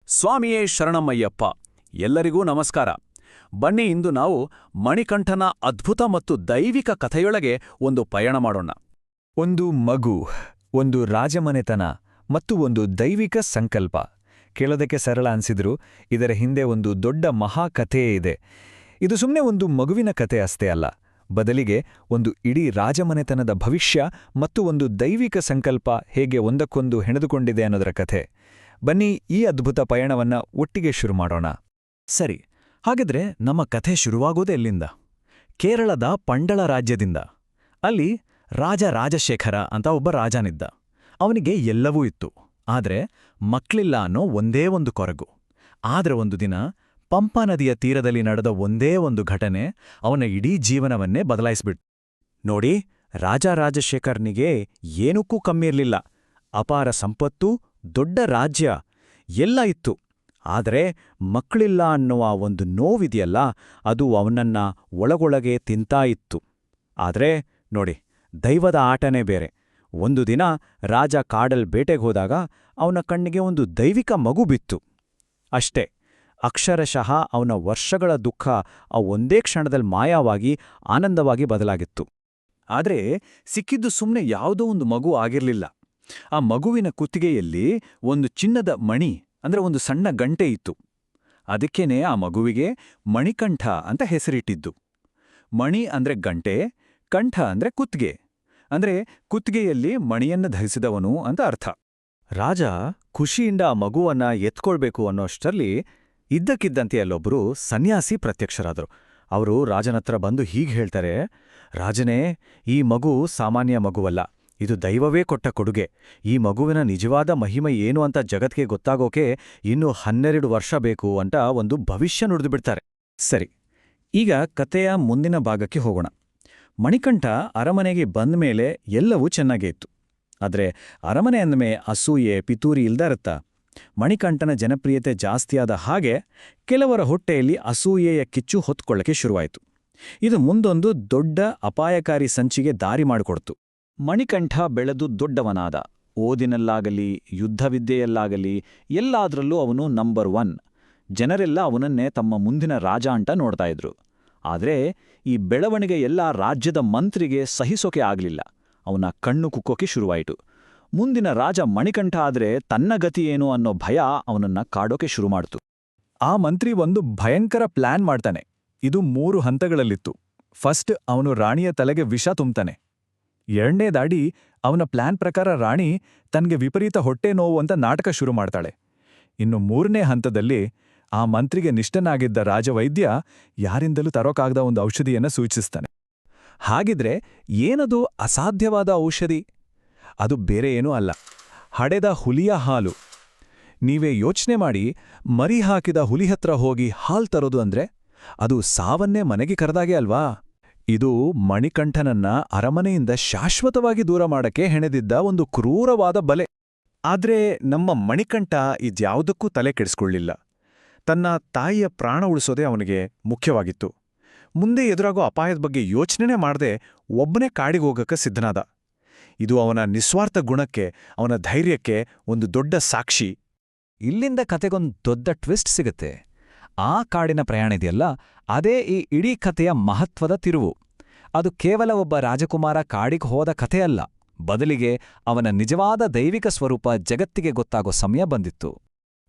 ಸ್ವಾಮಿಯೇ ಶರಣಮಯ್ಯಪ್ಪ. ಎಲ್ಲರಿಗೂ ನಮಸ್ಕಾರ. ಬನ್ನಿ, ಇಂದು ನಾವು ಮಣಿಕಂಠನ ಅದ್ಭುತ ಮತ್ತು ದೈವಿಕ ಕಥೆಯೊಳಗೆ ಒಂದು ಪಯಣ ಮಾಡೋಣ. ಒಂದು ಮಗು, ಒಂದು ರಾಜಮನೆತನ ಮತ್ತು ಒಂದು ದೈವಿಕ ಸಂಕಲ್ಪ. ಕೇಳೋದಕ್ಕೆ ಸರಳ ಅನ್ಸಿದ್ರು, ಇದರ ಹಿಂದೆ ಒಂದು ದೊಡ್ಡ ಮಹಾಕಥೆಯೇ ಇದೆ. ಇದು ಸುಮ್ಮನೆ ಒಂದು ಮಗುವಿನ ಕಥೆ ಅಷ್ಟೇ ಅಲ್ಲ, ಬದಲಿಗೆ ಒಂದು ಇಡೀ ರಾಜಮನೆತನದ ಭವಿಷ್ಯ ಮತ್ತು ಒಂದು ದೈವಿಕ ಸಂಕಲ್ಪ ಹೇಗೆ ಒಂದಕ್ಕೊಂದು ಹೆಣೆದುಕೊಂಡಿದೆ ಅನ್ನೋದರ ಕಥೆ. ಬನ್ನಿ, ಈ ಅದ್ಭುತ ಪಯಣವನ್ನ ಒಟ್ಟಿಗೆ ಶುರು ಮಾಡೋಣ. ಸರಿ, ಹಾಗಿದ್ರೆ ನಮ್ಮ ಕಥೆ ಶುರುವಾಗೋದೇ ಎಲ್ಲಿಂದ? ಕೇರಳದ ಪಂಡಳ ರಾಜ್ಯದಿಂದ. ಅಲ್ಲಿ ರಾಜ ರಾಜಶೇಖರ ಅಂತ ಒಬ್ಬ ರಾಜನಿದ್ದ. ಅವನಿಗೆ ಎಲ್ಲವೂ ಇತ್ತು, ಆದ್ರೆ ಮಕ್ಳಿಲ್ಲ ಅನ್ನೋ ಒಂದೇ ಒಂದು ಕೊರಗು. ಆದ್ರೆ ಒಂದು ದಿನ ಪಂಪಾ ನದಿಯ ತೀರದಲ್ಲಿ ನಡೆದ ಒಂದೇ ಒಂದು ಘಟನೆ ಅವನ ಇಡೀ ಜೀವನವನ್ನೇ ಬದಲಾಯಿಸ್ಬಿಟ್ಟು. ನೋಡಿ, ರಾಜ ರಾಜಶೇಖರ್ನಿಗೆ ಏನಕ್ಕೂ ಕಮ್ಮಿರ್ಲಿಲ್ಲ. ಅಪಾರ ಸಂಪತ್ತು, ದೊಡ್ಡ ರಾಜ್ಯ ಎಲ್ಲ ಇತ್ತು. ಆದರೆ ಮಕ್ಕಳಿಲ್ಲ ಅನ್ನುವ ಒಂದು ನೋವಿದೆಯಲ್ಲ, ಅದು ಅವನನ್ನ ಒಳಗೊಳಗೆ ತಿಂತಾ ಇತ್ತು. ಆದರೆ ನೋಡಿ, ದೈವದ ಆಟನೇ ಬೇರೆ. ಒಂದು ದಿನ ರಾಜ ಕಾಡಲ್ ಬೇಟೆಗೆ ಹೋದಾಗ ಅವನ ಕಣ್ಣಿಗೆ ಒಂದು ದೈವಿಕ ಮಗು ಬಿತ್ತು. ಅಷ್ಟೇ, ಅಕ್ಷರಶಃ ಅವನ ವರ್ಷಗಳ ದುಃಖ ಆ ಒಂದೇ ಕ್ಷಣದಲ್ಲಿ ಮಾಯವಾಗಿ ಆನಂದವಾಗಿ ಬದಲಾಗಿತ್ತು. ಆದರೆ ಸಿಕ್ಕಿದ್ದು ಸುಮ್ಮನೆ ಯಾವುದೋ ಒಂದು ಮಗು ಆಗಿರಲಿಲ್ಲ. ಆ ಮಗುವಿನ ಕುತ್ತಿಗೆಯಲ್ಲಿ ಒಂದು ಚಿನ್ನದ ಮಣಿ ಅಂದ್ರೆ ಒಂದು ಸಣ್ಣ ಗಂಟೆ ಇತ್ತು. ಅದಕ್ಕೇನೆ ಆ ಮಗುವಿಗೆ ಮಣಿಕಂಠ ಅಂತ ಹೆಸರಿಟ್ಟಿದ್ದು. ಮಣಿ ಅಂದ್ರೆ ಗಂಟೆ, ಕಂಠ ಅಂದ್ರೆ ಕುತ್ತಿಗೆ, ಅಂದ್ರೆ ಕುತ್ತಿಗೆಯಲ್ಲಿ ಮಣಿಯನ್ನು ಧರಿಸಿದವನು ಅಂತ ಅರ್ಥ. ರಾಜ ಖುಷಿಯಿಂದ ಆ ಮಗುವನ್ನ ಎತ್ಕೊಳ್ಬೇಕು ಅನ್ನೋಷ್ಟರಲ್ಲಿ ಇದ್ದಕ್ಕಿದ್ದಂತೆ ಅಲ್ಲೊಬ್ರು ಸನ್ಯಾಸಿ ಪ್ರತ್ಯಕ್ಷರಾದರು. ಅವರು ರಾಜನತ್ರ ಬಂದು ಹೀಗೆ ಹೇಳ್ತಾರೆ, ರಾಜನೇ, ಈ ಮಗು ಸಾಮಾನ್ಯ ಮಗುವಲ್ಲ, ಇದು ದೈವವೇ ಕೊಟ್ಟ ಕೊಡುಗೆ. ಈ ಮಗುವಿನ ನಿಜವಾದ ಮಹಿಮೆ ಏನು ಅಂತ ಜಗತ್ಗೆ ಗೊತ್ತಾಗೋಕೆ ಇನ್ನೂ 12 ವರ್ಷ ಬೇಕು ಅಂತ ಒಂದು ಭವಿಷ್ಯ ನುಡಿದುಬಿಡ್ತಾರೆ. ಸರಿ, ಈಗ ಕಥೆಯ ಮುಂದಿನ ಭಾಗಕ್ಕೆ ಹೋಗೋಣ. ಮಣಿಕಂಠ ಅರಮನೆಗೆ ಬಂದ ಮೇಲೆ ಎಲ್ಲವೂ ಚೆನ್ನಾಗೇ ಇತ್ತು. ಆದರೆ ಅರಮನೆ ಅಂದಮೇ ಅಸೂಯೆ ಪಿತೂರಿ ಇಲ್ದಾರತ್ತಾ? ಮಣಿಕಂಠನ ಜನಪ್ರಿಯತೆ ಜಾಸ್ತಿಯಾದ ಹಾಗೆ ಕೆಲವರ ಹೊಟ್ಟೆಯಲ್ಲಿ ಅಸೂಯೆಯ ಕಿಚ್ಚು ಹೊತ್ಕೊಳ್ಳಕ್ಕೆ ಶುರುವಾಯಿತು. ಇದು ಮುಂದೊಂದು ದೊಡ್ಡ ಅಪಾಯಕಾರಿ ಸಂಚಿಗೆ ದಾರಿ ಮಾಡಿಕೊಡ್ತು. ಮಣಿಕಂಠ ಬೆಳೆದು ದೊಡ್ಡವನಾದ. ಓದಿನಲ್ಲಾಗಲಿ ಯುದ್ಧವಿದ್ಯೆಯಲ್ಲಾಗಲಿ ಎಲ್ಲಾದ್ರಲ್ಲೂ ಅವನು ನಂಬರ್ 1. ಜನರೆಲ್ಲ ಅವನನ್ನೇ ತಮ್ಮ ಮುಂದಿನ ರಾಜ ಅಂತ ನೋಡ್ತಾ ಇದ್ರು. ಆದರೆ ಈ ಬೆಳವಣಿಗೆ ಎಲ್ಲ ರಾಜ್ಯದ ಮಂತ್ರಿಗೆ ಸಹಿಸೋಕೆ ಆಗಲಿಲ್ಲ. ಅವನ ಕಣ್ಣು ಕುಕ್ಕೋಕೆ ಶುರುವಾಯಿತು. ಮುಂದಿನ ರಾಜ ಮಣಿಕಂಠ ಆದ್ರೆ ತನ್ನ ಗತಿ ಏನು ಅನ್ನೋ ಭಯ ಅವನನ್ನ ಕಾಡೋಕೆ ಶುರು ಮಾಡ್ತು. ಆ ಮಂತ್ರಿ ಒಂದು ಭಯಂಕರ ಪ್ಲಾನ್ ಮಾಡ್ತಾನೆ. ಇದು 3 ಹಂತಗಳಲ್ಲಿತ್ತು. ಫಸ್ಟ್, ಅವನು ರಾಣಿಯ ತಲೆಗೆ ವಿಷ ತುಂಬ್ತಾನೆ. 2ನೇ ದಾಡಿ, ಅವನ ಪ್ಲಾನ್ ಪ್ರಕಾರ ರಾಣಿ ತನ್ಗೆ ವಿಪರೀತ ಹೊಟ್ಟೆ ನೋವು ಅಂತ ನಾಟಕ ಶುರು ಮಾಡ್ತಾಳೆ. ಇನ್ನು 3ನೇ ಹಂತದಲ್ಲಿ ಆ ಮಂತ್ರಿಗೆ ನಿಷ್ಠನಾಗಿದ್ದ ರಾಜವೈದ್ಯ ಯಾರಿಂದಲೂ ತರೋಕಾಗದ ಒಂದು ಔಷಧಿಯನ್ನ ಸೂಚಿಸ್ತಾನೆ. ಹಾಗಿದ್ರೆ ಏನದು ಅಸಾಧ್ಯವಾದ ಔಷಧಿ? ಅದು ಬೇರೆ ಏನೂ ಅಲ್ಲ, ಹಡೆದ ಹುಲಿಯ ಹಾಲು. ನೀವೇ ಯೋಚನೆ ಮಾಡಿ, ಮರಿ ಹಾಕಿದ ಹುಲಿ ಹತ್ರ ಹೋಗಿ ಹಾಲ್ ತರೋದು ಅಂದ್ರೆ ಅದು ಸಾವನ್ನೇ ಮನೆಗೆ ಕರೆದಾಗೆ ಅಲ್ವಾ? ಇದು ಮಣಿಕಂಠನನ್ನ ಅರಮನೆಯಿಂದ ಶಾಶ್ವತವಾಗಿ ದೂರ ಮಾಡಕ್ಕೆ ಹೆಣೆದಿದ್ದ ಒಂದು ಕ್ರೂರವಾದ ಬಲೆ. ಆದ್ರೆ ನಮ್ಮ ಮಣಿಕಂಠ ಇದ್ಯಾವುದಕ್ಕೂ ತಲೆ ಕೆಡಿಸ್ಕೊಳ್ಳಿಲ್ಲ. ತನ್ನ ತಾಯಿಯ ಪ್ರಾಣ ಉಳಿಸೋದೇ ಅವನಿಗೆ ಮುಖ್ಯವಾಗಿತ್ತು. ಮುಂದೆ ಎದುರಾಗೋ ಅಪಾಯದ ಬಗ್ಗೆ ಯೋಚನೆ ಮಾಡದೆ ಒಬ್ಬನೇ ಕಾಡಿಗೋಗಕ್ಕೆ ಸಿದ್ಧನಾದ. ಇದು ಅವನ ನಿಸ್ವಾರ್ಥ ಗುಣಕ್ಕೆ, ಅವನ ಧೈರ್ಯಕ್ಕೆ ಒಂದು ದೊಡ್ಡ ಸಾಕ್ಷಿ. ಇಲ್ಲಿಂದ ಕತೆಗೊಂದು ದೊಡ್ಡ ಟ್ವಿಸ್ಟ್ ಸಿಗುತ್ತೆ. ಆ ಕಾಡಿನ ಪ್ರಯಾಣ ಇದೆಯಲ್ಲ, ಅದೇ ಈ ಇಡೀ ಕಥೆಯ ಮಹತ್ವದ ತಿರುವು. ಅದು ಕೇವಲ ಒಬ್ಬ ರಾಜಕುಮಾರ ಕಾಡಿಗೆ ಹೋದ ಕಥೆಯಲ್ಲ, ಬದಲಿಗೆ ಅವನ ನಿಜವಾದ ದೈವಿಕ ಸ್ವರೂಪ ಜಗತ್ತಿಗೆ ಗೊತ್ತಾಗೋ ಸಮಯ ಬಂದಿತ್ತು.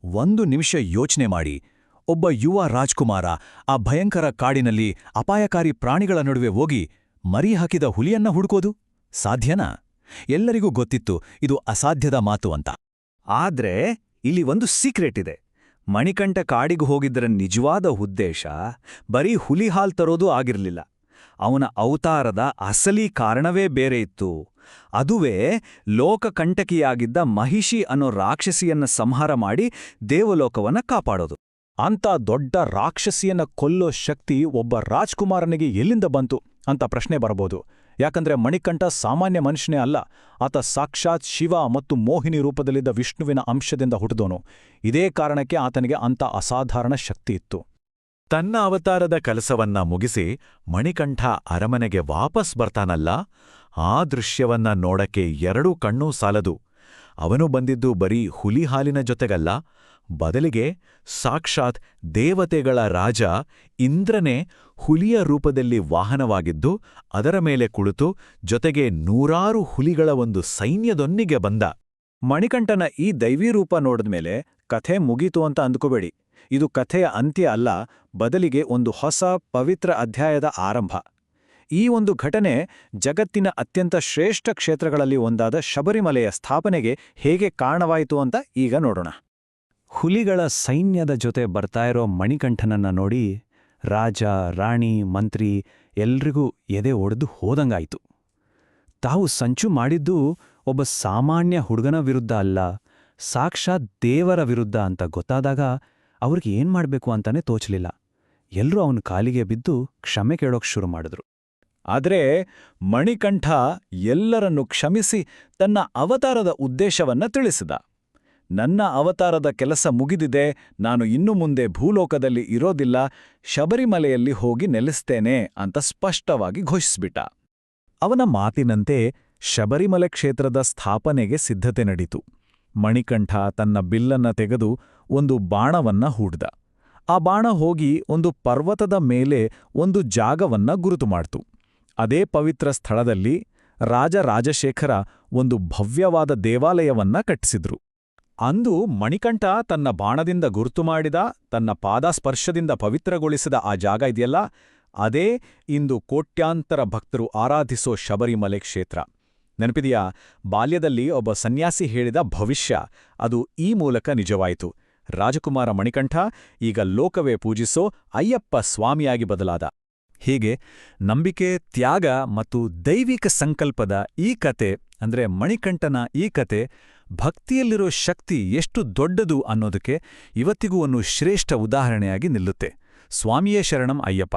ಒಂದು ನಿಮಿಷ ಯೋಚನೆ ಮಾಡಿ, ಒಬ್ಬ ಯುವ ರಾಜ್ಕುಮಾರ ಆ ಭಯಂಕರ ಕಾಡಿನಲ್ಲಿ ಅಪಾಯಕಾರಿ ಪ್ರಾಣಿಗಳ ನಡುವೆ ಹೋಗಿ ಮರಿ ಹಾಕಿದ ಹುಲಿಯನ್ನ ಹುಡುಕೋದು ಸಾಧ್ಯನಾ? ಎಲ್ಲರಿಗೂ ಗೊತ್ತಿತ್ತು ಇದು ಅಸಾಧ್ಯದ ಮಾತು ಅಂತ. ಆದ್ರೆ ಇಲ್ಲಿ ಒಂದು ಸೀಕ್ರೆಟ್ ಇದೆ. ಮಣಿಕಂಠ ಕಾಡಿಗೆ ಹೋಗಿದ್ದರ ನಿಜವಾದ ಉದ್ದೇಶ ಬರೀ ಹುಲಿ ಹಾಲ್ ತರೋದು ಆಗಿರಲಿಲ್ಲ. ಅವನ ಅವತಾರದ ಅಸಲಿ ಕಾರಣವೇ ಬೇರೆ ಇತ್ತು. ಅದುವೇ ಲೋಕಕಂಟಕಿಯಾಗಿದ್ದ ಮಹಿಷಿ ಅನ್ನೋ ರಾಕ್ಷಸಿಯನ್ನ ಸಂಹಾರ ಮಾಡಿ ದೇವಲೋಕವನ್ನ ಕಾಪಾಡೋದು. ಅಂಥ ದೊಡ್ಡ ರಾಕ್ಷಸಿಯನ್ನ ಕೊಲ್ಲೋ ಶಕ್ತಿ ಒಬ್ಬ ರಾಜ್ಕುಮಾರನಿಗೆ ಎಲ್ಲಿಂದ ಬಂತು ಅಂತ ಪ್ರಶ್ನೆ ಬರಬಹುದು. ಯಾಕಂದ್ರೆ ಮಣಿಕಂಠ ಸಾಮಾನ್ಯ ಮನುಷ್ಯನೇ ಅಲ್ಲ, ಆತ ಸಾಕ್ಷಾತ್ ಶಿವ ಮತ್ತು ಮೋಹಿನಿ ರೂಪದಲ್ಲಿದ್ದ ವಿಷ್ಣುವಿನ ಅಂಶದಿಂದ ಹುಟ್ಟಿದೋನು. ಇದೇ ಕಾರಣಕ್ಕೆ ಆತನಿಗೆ ಅಂಥ ಅಸಾಧಾರಣ ಶಕ್ತಿ ಇತ್ತು. ತನ್ನ ಅವತಾರದ ಕೆಲಸವನ್ನ ಮುಗಿಸಿ ಮಣಿಕಂಠ ಅರಮನೆಗೆ ವಾಪಸ್ ಬರ್ತಾನಲ್ಲ, ಆ ದೃಶ್ಯವನ್ನ ನೋಡಕ್ಕೆ 2 ಕಣ್ಣೂ ಸಾಲದು. ಅವನು ಬಂದಿದ್ದು ಬರೀ ಹುಲಿ ಹಾಲಿನ ಜೊತೆಗಲ್ಲ, ಬದಲಿಗೆ ಸಾಕ್ಷಾತ್ ದೇವತೆಗಳ ರಾಜ ಇಂದ್ರನೇ ಹುಲಿಯ ರೂಪದಲ್ಲಿ ವಾಹನವಾಗಿದ್ದು ಅದರ ಮೇಲೆ ಕುಳಿತು ಜೊತೆಗೆ 100 ಹುಲಿಗಳ ಒಂದು ಸೈನ್ಯದೊಂದಿಗೆ ಬಂದ. ಮಣಿಕಂಠನ ಈ ದೈವೀ ರೂಪ ನೋಡಿದ್ಮೇಲೆ ಕಥೆ ಮುಗೀತು ಅಂತ ಅಂದ್ಕೋಬೇಡಿ. ಇದು ಕಥೆಯ ಅಂತ್ಯ ಅಲ್ಲ, ಬದಲಿಗೆ ಒಂದು ಹೊಸ ಪವಿತ್ರ ಅಧ್ಯಾಯದ ಆರಂಭ. ಈ ಒಂದು ಘಟನೆ ಜಗತ್ತಿನ ಅತ್ಯಂತ ಶ್ರೇಷ್ಠ ಕ್ಷೇತ್ರಗಳಲ್ಲಿ ಒಂದಾದ ಶಬರಿಮಲೆಯ ಸ್ಥಾಪನೆಗೆ ಹೇಗೆ ಕಾರಣವಾಯಿತು ಅಂತ ಈಗ ನೋಡೋಣ. ಹುಲಿಗಳ ಸೈನ್ಯದ ಜೊತೆ ಬರ್ತಾ ಇರೋ ಮಣಿಕಂಠನನ್ನ ನೋಡಿ ರಾಜ, ರಾಣಿ, ಮಂತ್ರಿ ಎಲ್ರಿಗೂ ಎದೆ ಒಡೆದು ಹೋದಂಗಾಯ್ತು. ತಾವು ಸಂಚು ಮಾಡಿದ್ದು ಒಬ್ಬ ಸಾಮಾನ್ಯ ಹುಡುಗನ ವಿರುದ್ಧ ಅಲ್ಲ, ಸಾಕ್ಷಾತ್ ದೇವರ ವಿರುದ್ಧ ಅಂತ ಗೊತ್ತಾದಾಗ ಅವ್ರಿಗೆ ಏನ್ ಮಾಡ್ಬೇಕು ಅಂತಾನೆ ತೋಚಲಿಲ್ಲ. ಎಲ್ರೂ ಅವನ ಕಾಲಿಗೆ ಬಿದ್ದು ಕ್ಷಮೆ ಕೇಳೋಕ್ ಶುರು ಮಾಡಿದ್ರು. ಆದ್ರೆ ಮಣಿಕಂಠ ಎಲ್ಲರನ್ನೂ ಕ್ಷಮಿಸಿ ತನ್ನ ಅವತಾರದ ಉದ್ದೇಶವನ್ನ ತಿಳಿಸಿದ. ನನ್ನ ಅವತಾರದ ಕೆಲಸ ಮುಗಿದಿದೆ, ನಾನು ಇನ್ನು ಮುಂದೆ ಭೂಲೋಕದಲ್ಲಿ ಇರೋದಿಲ್ಲ, ಶಬರಿಮಲೆಯಲ್ಲಿ ಹೋಗಿ ನೆಲೆಸ್ತೇನೆ ಅಂತ ಸ್ಪಷ್ಟವಾಗಿ ಘೋಷಿಸ್ಬಿಟ್ಟ. ಅವನ ಮಾತಿನಂತೆ ಶಬರಿಮಲೆ ಕ್ಷೇತ್ರದ ಸ್ಥಾಪನೆಗೆ ಸಿದ್ಧತೆ ನಡೀತು. ಮಣಿಕಂಠ ತನ್ನ ಬಿಲ್ಲನ್ನ ತೆಗೆದು ಒಂದು ಬಾಣವನ್ನ ಹೂಡ್ದ. ಆ ಬಾಣ ಹೋಗಿ ಒಂದು ಪರ್ವತದ ಮೇಲೆ ಒಂದು ಜಾಗವನ್ನ ಗುರುತು ಮಾಡ್ತು. ಅದೇ ಪವಿತ್ರ ಸ್ಥಳದಲ್ಲಿ ರಾಜ ರಾಜಶೇಖರ ಒಂದು ಭವ್ಯವಾದ ದೇವಾಲಯವನ್ನ ಕಟ್ಟಿಸಿದ್ರು. ಅಂದು ಮಣಿಕಂಠ ತನ್ನ ಬಾಣದಿಂದ ಗುರುತು ಮಾಡಿದ, ತನ್ನ ಪಾದಸ್ಪರ್ಶದಿಂದ ಪವಿತ್ರಗೊಳಿಸಿದ ಆ ಜಾಗ ಇದೆಯಲ್ಲ, ಅದೇ ಇಂದು ಕೋಟ್ಯಾಂತರ ಭಕ್ತರು ಆರಾಧಿಸೋ ಶಬರಿಮಲೆ ಕ್ಷೇತ್ರ. ನೆನಪಿದೆಯಾ? ಬಾಲ್ಯದಲ್ಲಿ ಒಬ್ಬ ಸನ್ಯಾಸಿ ಹೇಳಿದ ಭವಿಷ್ಯ ಅದು ಈ ಮೂಲಕ ನಿಜವಾಯಿತು. ರಾಜಕುಮಾರ ಮಣಿಕಂಠ ಈಗ ಲೋಕವೇ ಪೂಜಿಸೋ ಅಯ್ಯಪ್ಪ ಸ್ವಾಮಿಯಾಗಿ ಬದಲಾದ. ಹೀಗೆ ನಂಬಿಕೆ, ತ್ಯಾಗ ಮತ್ತು ದೈವಿಕ ಸಂಕಲ್ಪದ ಈ ಕತೆ ಅಂದ್ರೆ ಮಣಿಕಂಠನ ಈ ಕತೆ ಭಕ್ತಿಯಲ್ಲಿರೋ ಶಕ್ತಿ ಎಷ್ಟು ದೊಡ್ಡದು ಅನ್ನೋದಕ್ಕೆ ಇವತ್ತಿಗೂ ಒಂದು ಶ್ರೇಷ್ಠ ಉದಾಹರಣೆಯಾಗಿ ನಿಲ್ಲುತ್ತೆ. ಸ್ವಾಮಿಯೇ ಶರಣಂ ಅಯ್ಯಪ್ಪ.